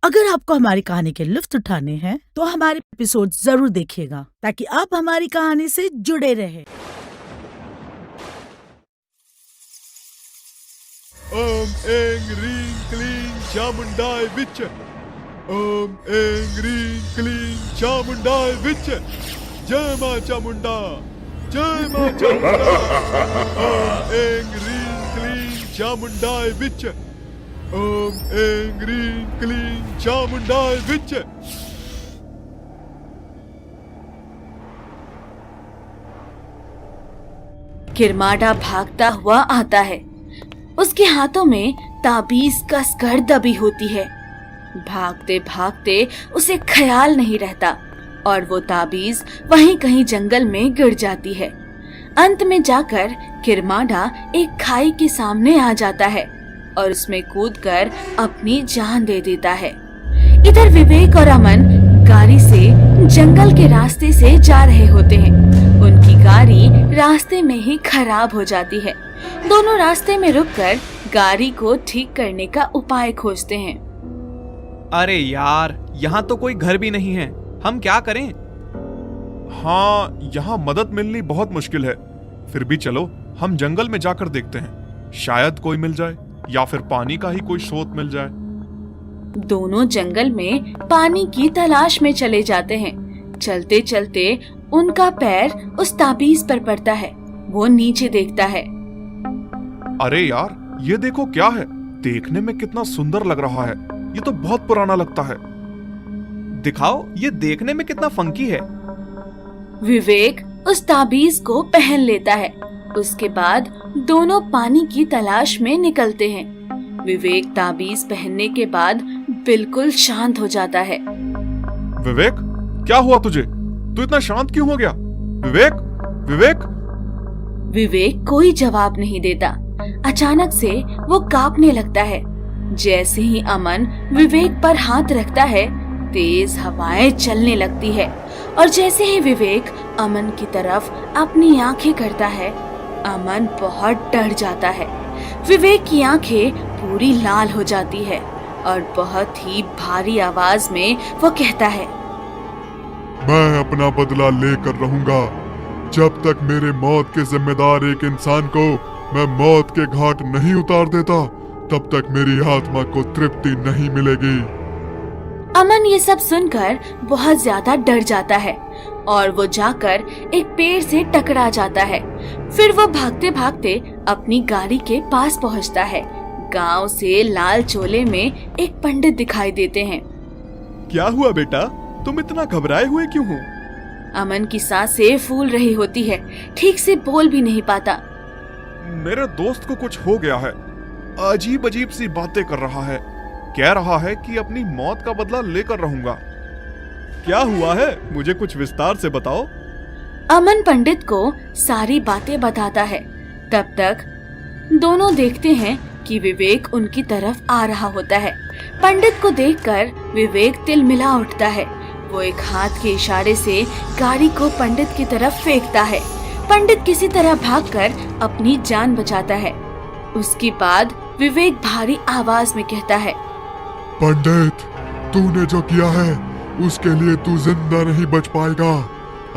अगर आपको हमारी कहानी के लुत्फ उठाने हैं तो हमारे एपिसोड जरूर देखिएगा ताकि आप हमारी कहानी से जुड़े रहें। ओम ऐं ह्रीं क्लीं चामुंडाय विच। ओम ऐं ह्रीं क्लीं चामुंडाय विच। जय मां चामुंडा, जय मां चामुंडा। ओम ऐं ह्रीं क्लीं चामुंडाय विच। ओम ऐं ह्रीं क्लीं चामुंडाय विच। किरमाडा भागता हुआ आता है। उसके हाथों में ताबीज कसकर दबी होती है। भागते भागते उसे ख्याल नहीं रहता और वो ताबीज वहीं कहीं जंगल में गिर जाती है। अंत में जाकर किरमाडा एक खाई के सामने आ जाता है और उसमें कूदकर अपनी जान दे देता है। इधर विवेक और अमन गाड़ी से जंगल के रास्ते से जा रहे होते हैं। उनकी गाड़ी रास्ते में ही खराब हो जाती है। दोनों रास्ते में रुककर गाड़ी को ठीक करने का उपाय खोजते हैं। अरे यार, यहाँ तो कोई घर भी नहीं है, हम क्या करें? हाँ, यहाँ मदद मिलनी बहुत मुश्किल है। फिर भी चलो हम जंगल में जाकर देखते हैं, शायद कोई मिल जाए या फिर पानी का ही कोई स्रोत मिल जाए। दोनों जंगल में पानी की तलाश में चले जाते हैं। चलते चलते उनका पैर उस ताबीज पर पड़ता है। वो नीचे देखता है। अरे यार, ये देखो क्या है। देखने में कितना सुंदर लग रहा है। ये तो बहुत पुराना लगता है। दिखाओ, ये देखने में कितना फंकी है। विवेक उस ताबीज को पहन लेता है। उसके बाद दोनों पानी की तलाश में निकलते हैं। विवेक ताबीज पहनने के बाद बिल्कुल शांत हो जाता है। विवेक, क्या हुआ तुझे? तू इतना शांत क्यों हो गया? विवेक, विवेक। विवेक कोई जवाब नहीं देता। अचानक से वो कांपने लगता है। जैसे ही अमन विवेक पर हाथ रखता है, तेज हवाएं चलने लगती है और जैसे ही विवेक अमन की तरफ अपनी आंखें करता है, अमन बहुत डर जाता है। विवेक की आंखें पूरी लाल हो जाती है और बहुत ही भारी आवाज में वो कहता है, मैं अपना बदला लेकर रहूंगा। जब तक मेरे मौत के जिम्मेदार एक इंसान को मैं मौत के घाट नहीं उतार देता, तब तक मेरी आत्मा को तृप्ति नहीं मिलेगी। अमन ये सब सुनकर बहुत ज्यादा डर जाता है और वो जाकर एक पेड़ से टकरा जाता है। फिर वो भागते भागते अपनी गाड़ी के पास पहुंचता है। गांव से लाल चोले में एक पंडित दिखाई देते हैं। क्या हुआ बेटा, तुम इतना घबराए हुए क्यों हो? अमन की सांसें फूल रही होती है, ठीक से बोल भी नहीं पाता। मेरे दोस्त को कुछ हो गया है। अजीब अजीब सी बातें कर रहा है। कह रहा है कि अपनी मौत का बदला लेकर रहूंगा। क्या हुआ है, मुझे कुछ विस्तार से बताओ। अमन पंडित को सारी बातें बताता है। तब तक दोनों देखते हैं कि विवेक उनकी तरफ आ रहा होता है। पंडित को देखकर विवेक तिलमिला उठता है। वो एक हाथ के इशारे से गाड़ी को पंडित की तरफ फेंकता है। पंडित किसी तरह भागकर अपनी जान बचाता है। उसके बाद विवेक भारी आवाज में कहता है, पंडित, तूने जो किया है उसके लिए तू जिंदा नहीं बच पाएगा।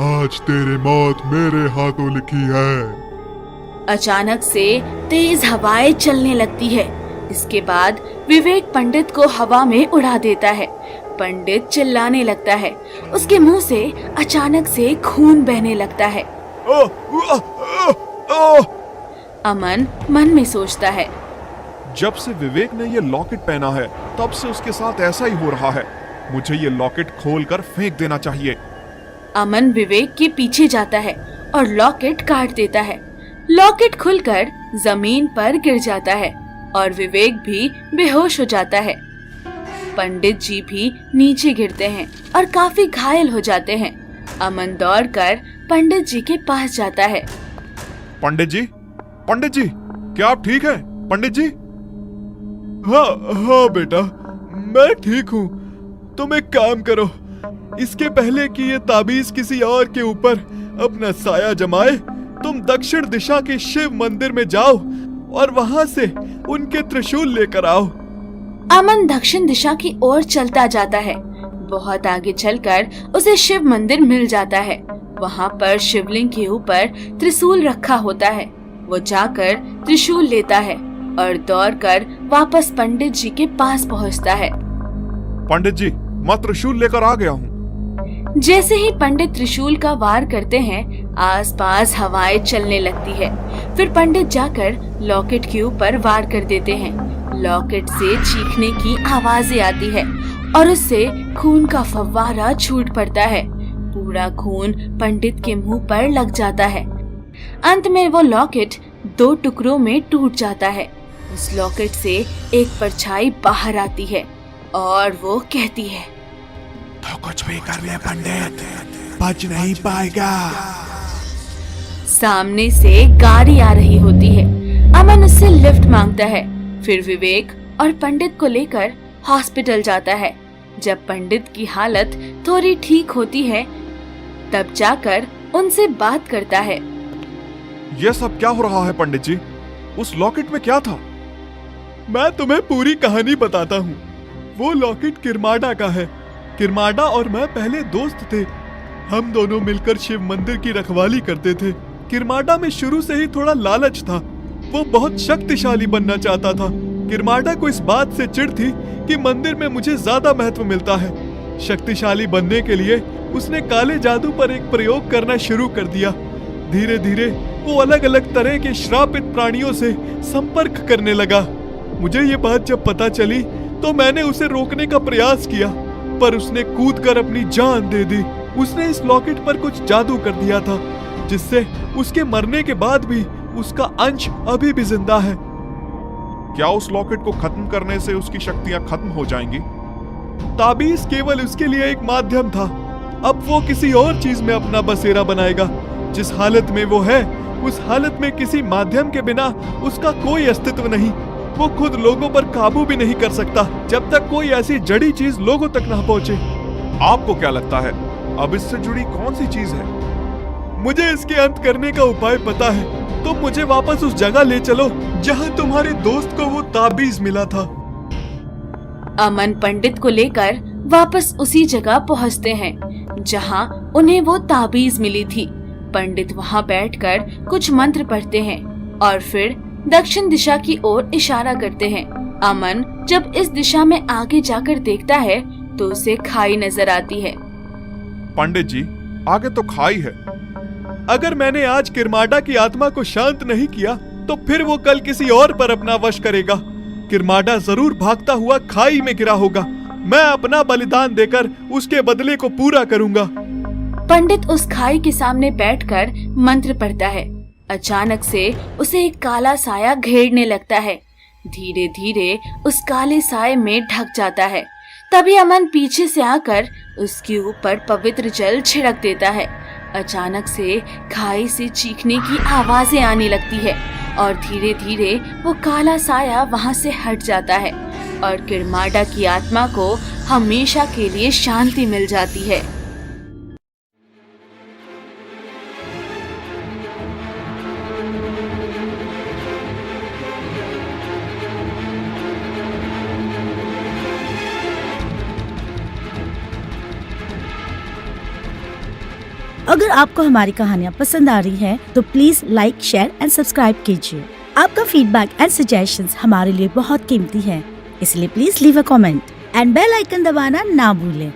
आज तेरी मौत मेरे हाथों लिखी है। अचानक से तेज हवाएं चलने लगती है। इसके बाद विवेक पंडित को हवा में उड़ा देता है। पंडित चिल्लाने लगता है। उसके मुंह से अचानक से खून बहने लगता है। अमन मन में सोचता है, जब से विवेक ने ये लॉकेट पहना है तब से उसके साथ ऐसा ही हो रहा है। मुझे ये लॉकेट खोलकर फेंक देना चाहिए। अमन विवेक के पीछे जाता है और लॉकेट काट देता है। लॉकेट खुलकर जमीन पर गिर जाता है और विवेक भी बेहोश हो जाता है। पंडित जी भी नीचे गिरते हैं और काफी घायल हो जाते हैं। अमन दौड़कर पंडित जी के पास जाता है। पंडित जी, पंडित जी, क्या आप ठीक हैं? पंडित जी। हाँ हाँ बेटा, मैं ठीक हूँ। तुम एक काम करो, इसके पहले कि ये ताबीज किसी और के ऊपर अपना साया जमाए, तुम दक्षिण दिशा के शिव मंदिर में जाओ और वहां से उनके त्रिशूल लेकर आओ। अमन दक्षिण दिशा की ओर चलता जाता है। बहुत आगे चलकर उसे शिव मंदिर मिल जाता है। वहाँ पर शिवलिंग के ऊपर त्रिशूल रखा होता है। वो जाकर त्रिशूल लेता है और दौड़कर वापस पंडित जी के पास पहुँचता है। पंडित जी, मैं त्रिशूल लेकर आ गया हूँ। जैसे ही पंडित त्रिशूल का वार करते हैं, आसपास हवाएं चलने लगती है। फिर पंडित जाकर लॉकेट के ऊपर वार कर देते हैं। लॉकेट से चीखने की आवाजें आती है और उससे खून का फव्वारा छूट पड़ता है। पूरा खून पंडित के मुंह पर लग जाता है। अंत में वो लॉकेट 2 टुकड़ों में टूट जाता है। उस लॉकेट से एक परछाई बाहर आती है और वो कहती है, तो कुछ भी कर ले पंडित, बच नहीं पाएगा। सामने से गाड़ी आ रही होती है। अमन उससे लिफ्ट मांगता है। फिर विवेक और पंडित को लेकर हॉस्पिटल जाता है। जब पंडित की हालत थोड़ी ठीक होती है, तब जाकर उनसे बात करता है। ये सब क्या हो रहा है पंडित जी? उस लॉकेट में क्या था? मैं तुम्हें पूरी कहानी बताता हूँ। वो लॉकेट किरमाडा का है। किरमाडा और मैं पहले दोस्त थे। हम दोनों मिलकर शिव मंदिर की रखवाली करते थे। किरमाडा में शुरू से ही थोड़ा लालच था। वो बहुत शक्तिशाली बनना चाहता था। किरमाडा को इस बात से चिढ़ थी कि मंदिर में मुझे ज्यादा महत्व मिलता है। शक्तिशाली बनने के लिए उसने काले जादू पर एक प्रयोग करना शुरू कर दिया। धीरे धीरे वो अलग अलग तरह के श्रापित प्राणियों से संपर्क करने लगा। मुझे ये बात जब पता चली तो मैंने उसे रोकने का प्रयास किया, पर उसने कूदकर अपनी जान दे दी। उसने इस लॉकेट पर कुछ जादू कर दिया था, जिससे उसके मरने के बाद भी उसका अंश अभी भी जिंदा है। क्या उस लॉकेट को खत्म करने से उसकी शक्तियां खत्म हो जाएंगी? ताबीज केवल उसके लिए एक माध्यम था। अब वो किसी और चीज में अपना बसेरा बनाएगा। जिस हालत में वो है, उस हालत में किसी माध्यम के बिना उसका कोई अस्तित्व नहीं। वो खुद लोगों पर काबू भी नहीं कर सकता जब तक कोई ऐसी जड़ी चीज लोगों तक ना पहुंचे। आपको क्या लगता है, अब इससे जुड़ी कौन सी चीज है? मुझे इसके अंत करने का उपाय पता है। तुम मुझे वापस उस जगह ले चलो जहां तुम्हारे दोस्त को वो ताबीज मिला था। अमन पंडित को लेकर वापस उसी जगह पहुंचते हैं जहां उन्हें वो ताबीज मिली थी। पंडित वहां बैठकर कुछ मंत्र पढ़ते हैं और फिर दक्षिण दिशा की ओर इशारा करते हैं। अमन जब इस दिशा में आगे जाकर देखता है तो उसे खाई नजर आती है। पंडित जी, आगे तो खाई है। अगर मैंने आज किरमाडा की आत्मा को शांत नहीं किया तो फिर वो कल किसी और पर अपना वश करेगा। किरमाडा जरूर भागता हुआ खाई में गिरा होगा। मैं अपना बलिदान देकर उसके बदले को पूरा करूंगा। पंडित उस खाई के सामने बैठकर मंत्र पढ़ता है। अचानक से उसे एक काला साया घेरने लगता है। धीरे धीरे उस काले साये में ढक जाता है। तभी अमन पीछे से आकर उसके ऊपर पवित्र जल छिड़क देता है। अचानक से खाई से चीखने की आवाजें आने लगती है और धीरे धीरे वो काला साया वहां से हट जाता है और किरमाडा की आत्मा को हमेशा के लिए शांति मिल जाती है। अगर आपको हमारी कहानियाँ पसंद आ रही हैं, तो please like, share and subscribe कीजिए। आपका फीडबैक एंड सजेशंस हमारे लिए बहुत कीमती है, इसलिए please leave a comment and bell icon दबाना ना भूलें।